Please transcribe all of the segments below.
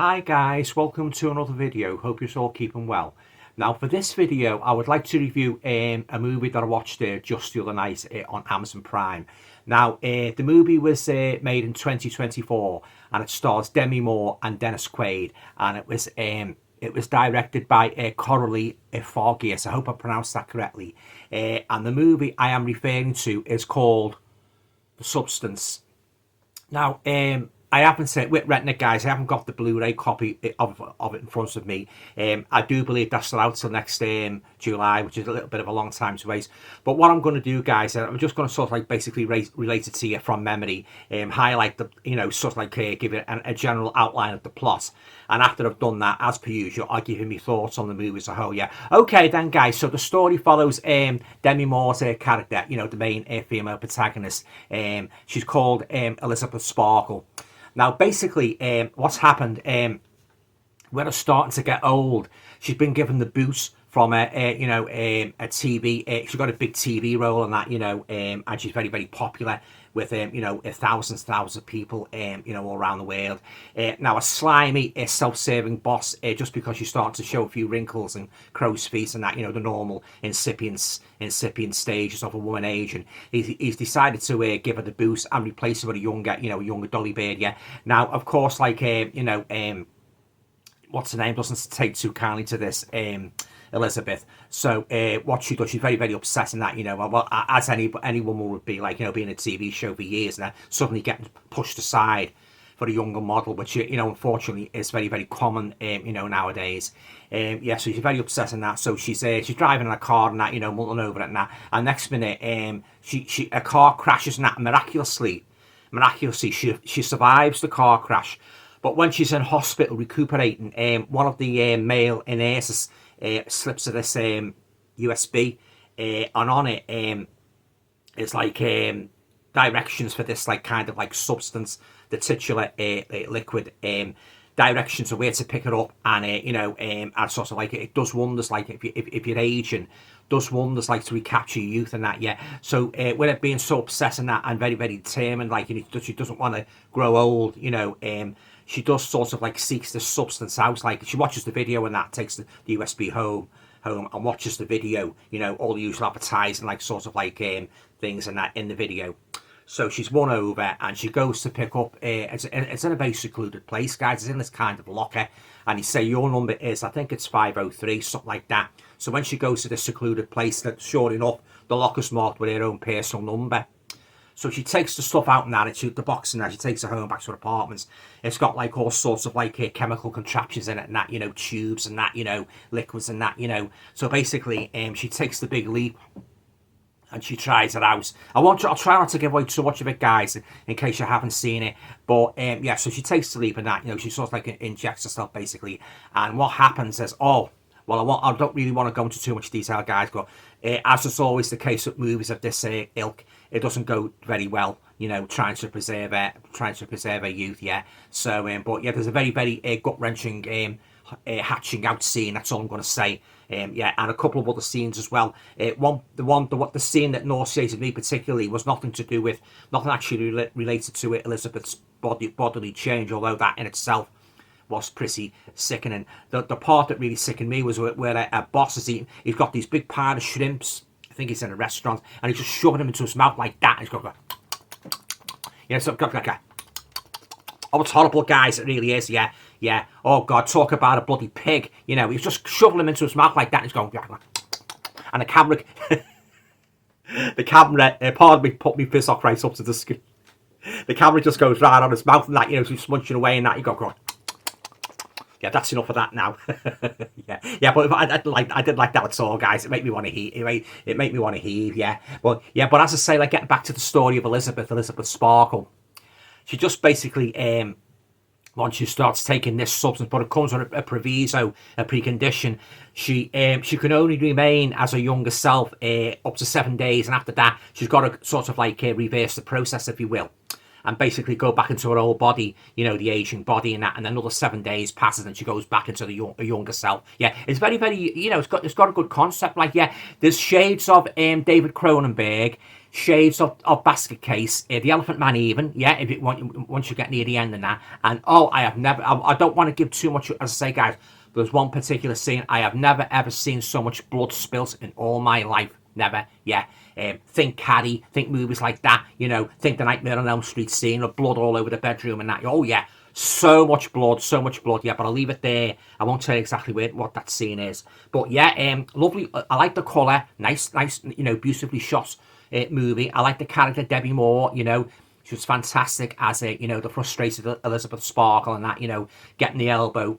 Hi guys, welcome to another video. Hope you're all keeping well. Now for this video I would like to review a movie that I watched just the other night on Amazon Prime. Now the movie was made in 2024 and it stars Demi Moore and Dennis Quaid, and it was directed by Coralie Fargius. I hope I pronounced that correctly. And the movie I am referring to is called The Substance. Now, I haven't said with renting it, guys. I haven't got the Blu-ray copy of it in front of me. I do believe that's still out till next July, which is a little bit of a long time to wait. But what I'm going to do, guys, I'm just going to sort of like basically relate it to you from memory, highlight the, sort of like give it a general outline of the plot. And after I've done that, as per usual, I'll give you my thoughts on the movie as a whole. Yeah. Okay, then, guys. So the story follows Demi Moore's character, the main female protagonist. She's called Elizabeth Sparkle. Now, basically, what's happened, when her starting to get old, she's been given the boot from a TV. She's got a big TV role on that, and she's very, very popular with, thousands of people, all around the world. Now, a slimy, self-serving boss, just because you start to show a few wrinkles and crow's feet and that, the normal incipient stages of a woman age, and he's decided to give her the boost and replace her with a younger Dolly Bird. Yeah. Now, of course, like what's her name doesn't take too kindly to this, Elizabeth. So what she does, she's very, very upset in that, well, as any woman would be, like, being in a TV show for years and then suddenly getting pushed aside for a younger model, which, unfortunately is very, very common, nowadays. Yeah, so she's very upset in that. So she's driving in a car and that, mulling over it and that. And next minute, a car crashes and that. Miraculously, she survives the car crash. But when she's in hospital recuperating, one of the male nurses slips her this USB, and on it is like directions for this like kind of like substance, the titular liquid, directions of where to pick it up, and and sort of like it does wonders, like if you're aging, does wonders like to recapture your youth and that. Yeah. So with it being so obsessed and that, and very, very determined, like she doesn't want to grow old, she does sort of like seeks this substance out. Like she watches the video and that, takes the USB home and watches the video, all the usual advertising, like sort of like things and that in the video. So she's won over and she goes to pick up, it's in a very secluded place, guys. It's in this kind of locker, and he say your number is, I think it's 503, something like that. So when she goes to this secluded place, that sure enough, the locker's marked with her own personal number. So she takes the stuff out and that, the box and that, she takes it home back to her apartment. It's got like all sorts of like chemical contraptions in it and that, tubes and that, liquids and that, So basically, she takes the big leap and she tries it out. I'll try not to give away too much of it, guys, in case you haven't seen it. But yeah, so she takes the leap and that, she sort of like injects herself basically. And what happens is, well, I don't really want to go into too much detail, guys, but as is always the case with movies of this ilk, it doesn't go very well, trying to preserve her youth, yeah. So, but yeah, there's a very, very gut-wrenching hatching out scene. That's all I'm going to say. Yeah, and a couple of other scenes as well. The scene that nauseated me particularly was nothing actually related to Elizabeth's bodily change, although that in itself was pretty sickening. The part that really sickened me was where a boss is eating. He's got these big pile of shrimps. I think he's in a restaurant, and he's just shoving them into his mouth like that. And he's got so got like a, oh, it's horrible, guys. It really is. Yeah. Oh God, talk about a bloody pig. He's just shoving them into his mouth like that. And he's going, and the camera, pardon me, put me piss off right up to the screen. The camera just goes right on his mouth and that, he's munching away and that. You go. Yeah, that's enough of that now. yeah, but I did like that at all, guys. It made me want to heave. It made me want to heave. Yeah, but as I say, like getting back to the story of Elizabeth Sparkle, she just basically once she starts taking this substance, but it comes with a proviso, a precondition. She can only remain as her younger self up to 7 days, and after that, she's got to sort of like reverse the process, if you will. and basically go back into her old body, you know, the aging body and that, and then another 7 days passes and she goes back into the younger self. Yeah, it's very, very, you know, it's got a good concept. Like, yeah, there's shades of David Cronenberg, shades of Basket Case, the Elephant Man even, yeah, if it once you get near the end and that. And oh, I don't want to give too much, as I say, guys, there's one particular scene, I have never ever seen so much blood spilt in all my life. Never, yeah. Think Carrie, think movies like that, you know, think the Nightmare on Elm Street scene of blood all over the bedroom and that. Oh, yeah, so much blood, yeah, but I'll leave it there. I won't tell you exactly what that scene is. But yeah, lovely. I like the colour, nice, you know, beautifully shot movie. I like the character Debbie Moore, you know, she was fantastic as you know, the frustrated Elizabeth Sparkle and that, you know, getting the elbow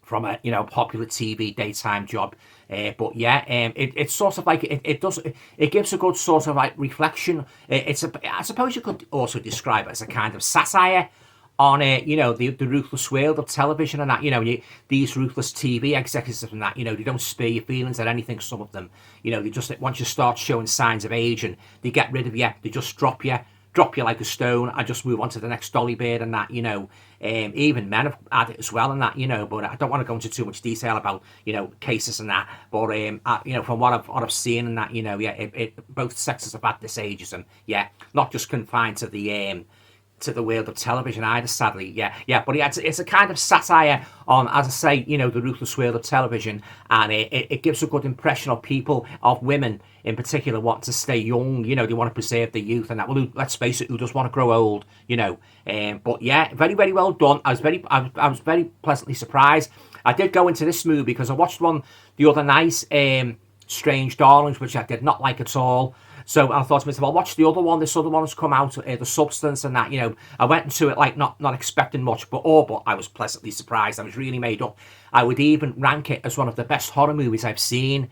from a, you know, popular TV daytime job. But yeah, it's sort of like it gives a good sort of like reflection. I suppose you could also describe it as a kind of satire on you know, the ruthless world of television and that, you know, these ruthless TV executives and that, you know, they don't spare your feelings or anything. Some of them, you know, they just, once you start showing signs of aging, they get rid of you, they just drop you like a stone and just move on to the next dolly bird and that, you know. Even men have had it as well and that, you know, but I don't want to go into too much detail about, you know, cases and that, but you know, from what I've seen and that, you know, yeah, both sexes have had this ageism, yeah, not just confined to the world of television either, sadly. Yeah, but it's a kind of satire on, as I say, you know, the ruthless world of television, and it gives a good impression of people, of women in particular, want to stay young, you know, they want to preserve their youth and that. Well, let's face it, who does want to grow old, you know? But yeah, very, very well done. I was very pleasantly surprised. I did go into this movie because I watched one the other night, Strange Darlings, which I did not like at all. So I thought to myself, I'll watch the other one. This other one has come out, The Substance and that, you know. I went into it like not expecting much, but I was pleasantly surprised. I was really made up. I would even rank it as one of the best horror movies I've seen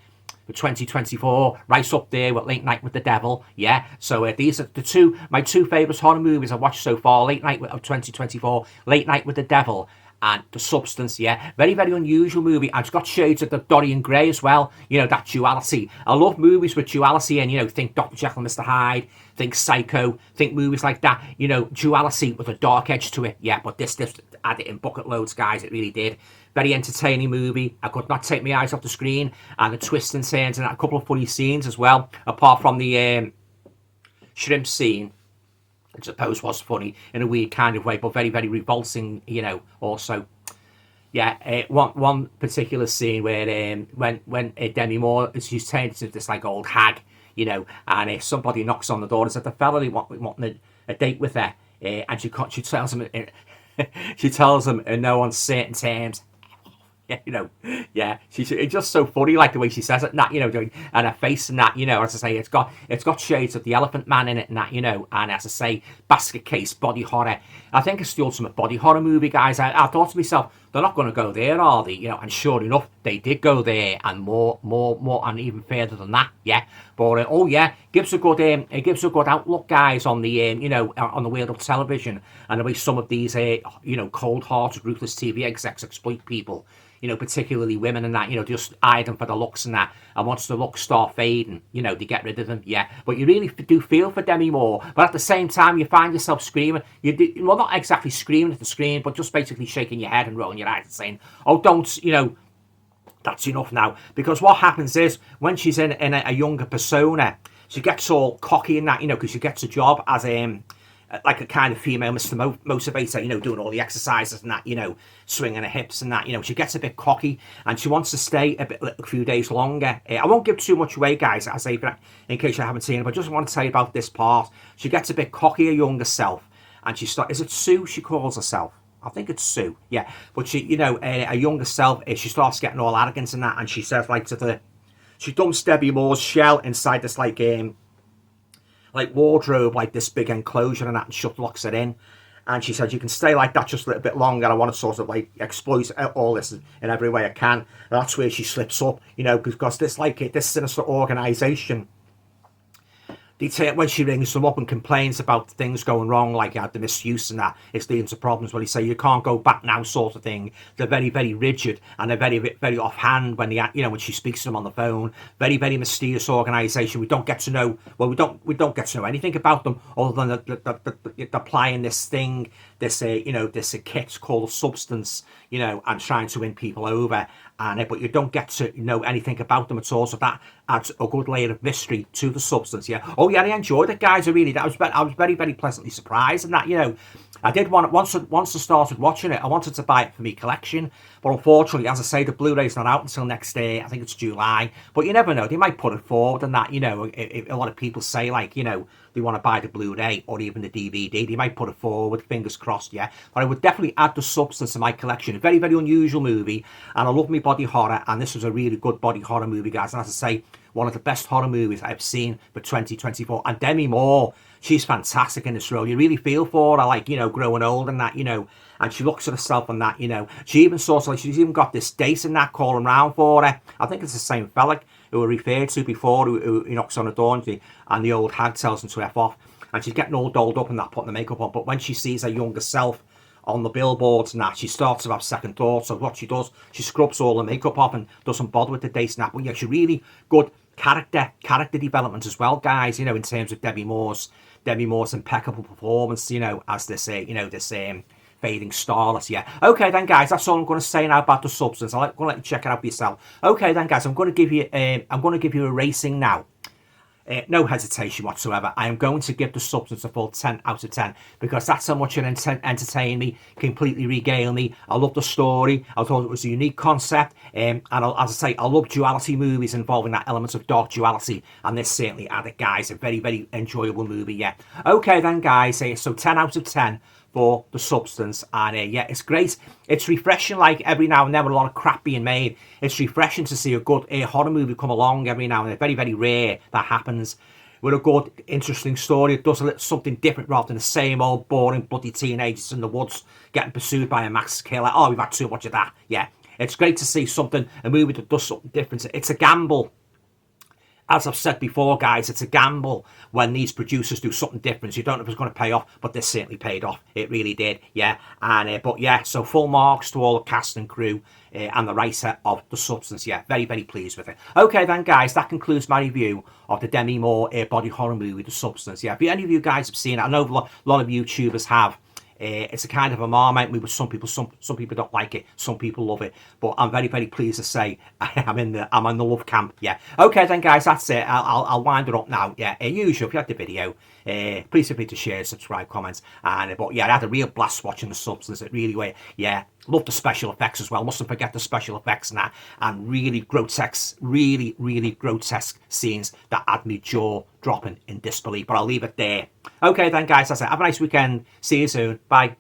for 2024, right up there with Late Night with the Devil. Yeah, so these are my two favourite horror movies I've watched so far. Late Night of 2024, Late Night with the Devil, and The Substance. Yeah, very, very unusual movie. And it's got shades of the Dorian Gray as well, you know, that duality. I love movies with duality, and, you know, think Dr. Jekyll and Mr. Hyde, think Psycho, think movies like that, you know, duality with a dark edge to it. Yeah, but this had it in bucket loads, guys. It really did. Very entertaining movie. I could not take my eyes off the screen, and the twists and turns and a couple of funny scenes as well, apart from the shrimp scene, I suppose was funny in a weird kind of way, but very, very revolting, you know, also. Yeah, one particular scene where when Demi Moore, she's turned into this like old hag, you know, and somebody knocks on the door and says the fella they want a date with her, and she tells him she tells him in no uncertain terms. Yeah, you know, yeah, it's just so funny, like the way she says it, and that, you know, and her face and that, you know, as I say, it's got shades of the Elephant Man in it and that, you know, and as I say, Basket Case, body horror. I think it's the ultimate body horror movie, guys. I thought to myself, they're not going to go there, are they? You know, and sure enough, they did go there, and more, and even further than that. Yeah, but oh yeah, it gives a good outlook, guys, on the you know, on the world of television and the way some of these you know, cold-hearted, ruthless TV execs exploit people. You know, particularly women and that, you know, just eye them for the looks and that. And once the looks start fading, you know, they get rid of them, yeah. But you really do feel for Demi Moore. But at the same time, you find yourself screaming. Well, not exactly screaming at the screen, but just basically shaking your head and rolling your eyes and saying, oh, don't, you know, that's enough now. Because what happens is, when she's in a younger persona, she gets all cocky and that, you know, because she gets a job as like a kind of female Mr. Motivator, you know, doing all the exercises and that, you know, swinging her hips and that, you know, she gets a bit cocky and she wants to stay a few days longer. I won't give too much away, guys, I say, in case you haven't seen it, but I just want to tell you about this part. She gets a bit cocky, her younger self, and is it Sue she calls herself? I think it's Sue, yeah. But she, you know, a younger self, she starts getting all arrogant and that, and she says, like, she dumps Debbie Moore's shell inside this, like wardrobe, like this big enclosure and that, and shut locks it in. And she said, you can stay like that just a little bit longer. I want to sort of like exploit all this in every way I can. And that's where she slips up, you know, because this sinister organization when she rings them up and complains about things going wrong, like the misuse and that, it's leading to problems. Where they say you can't go back now, sort of thing. They're very, very rigid, and they're very, very offhand when when she speaks to them on the phone. Very, very mysterious organisation. We don't get to know. Well, we don't get to know anything about them other than they're applying this thing, this this kit called a substance, and trying to win people over. And but you don't get to know anything about them at all. So that adds a good layer of mystery to the substance. Yeah. Oh yeah, I enjoyed it, guys. I was very, very pleasantly surprised. And that I did want once I started watching it, I wanted to buy it for my collection, but unfortunately, as I say, the Blu-ray's not out until next day. I think it's July. But you never know; they might put it forward, and that a lot of people say they want to buy the Blu-ray or even the DVD. They might put it forward. Fingers crossed, yeah. But I would definitely add the substance to my collection. A very, very unusual movie, and I love me body horror, and this was a really good body horror movie, guys. And as I say, one of the best horror movies I've seen for 2024. And Demi Moore, she's fantastic in this role. You really feel for her, growing old and that, and she looks at herself and that, she even she's even got this date and that calling around for her. I think it's the same fella who we referred to before, who knocks on the door and the old hag tells him to F off. And she's getting all dolled up and that, putting the makeup on. But when she sees her younger self on the billboards and that, she starts to have second thoughts. So what she does, she scrubs all the makeup off and doesn't bother with the date and that. But yeah, she's really good character development as well, guys, in terms of Demi Moore's impeccable performance, as this this fading starlet. Yeah. Okay then, guys, that's all I'm going to say now about the substance. I'm going to let you check it out for yourself. Okay then, guys, I'm going to give you a rating now. No hesitation whatsoever. I am going to give the substance a full 10 out of 10 because that's how much it entertained me, completely regaled me. I love the story. I thought it was a unique concept. And as I say, I love duality movies involving that element of dark duality. And this certainly added, guys. A very, very enjoyable movie, yeah. Okay then, guys. So 10 out of 10 for the substance, and yeah, it's great. It's refreshing, like every now and then with a lot of crap being made, it's refreshing to see a good horror movie come along every now and then. Very, very rare that happens with a good, interesting story. It does a little something different rather than the same old boring bloody teenagers in the woods getting pursued by a mass killer. Oh, we've had too much of that. Yeah, it's great to see a movie that does something different. It's a gamble. As I've said before, guys, it's a gamble when these producers do something different. You don't know if it's going to pay off, but this certainly paid off. It really did, yeah. And but yeah, so full marks to all the cast and crew and the writer of The Substance. Yeah, very, very pleased with it. Okay then, guys, that concludes my review of the Demi Moore body horror movie, The Substance. Yeah, if any of you guys have seen it, I know a lot of YouTubers have. It's a kind of a Marmite movie. Some people don't like it. Some people love it. But I'm very, very pleased to say I'm in the love camp. Yeah. Okay then, guys. That's it. I'll wind it up now. Yeah. Usual. If you like the video, please feel free to share, subscribe, comments. And but yeah, I had a real blast watching The Substance. It really were. Yeah. Love the special effects as well. Mustn't forget the special effects and that. And really grotesque, really grotesque scenes that had me jaw dropping in disbelief. But I'll leave it there. Okay then, guys. That's it. Have a nice weekend. See you soon. Bye.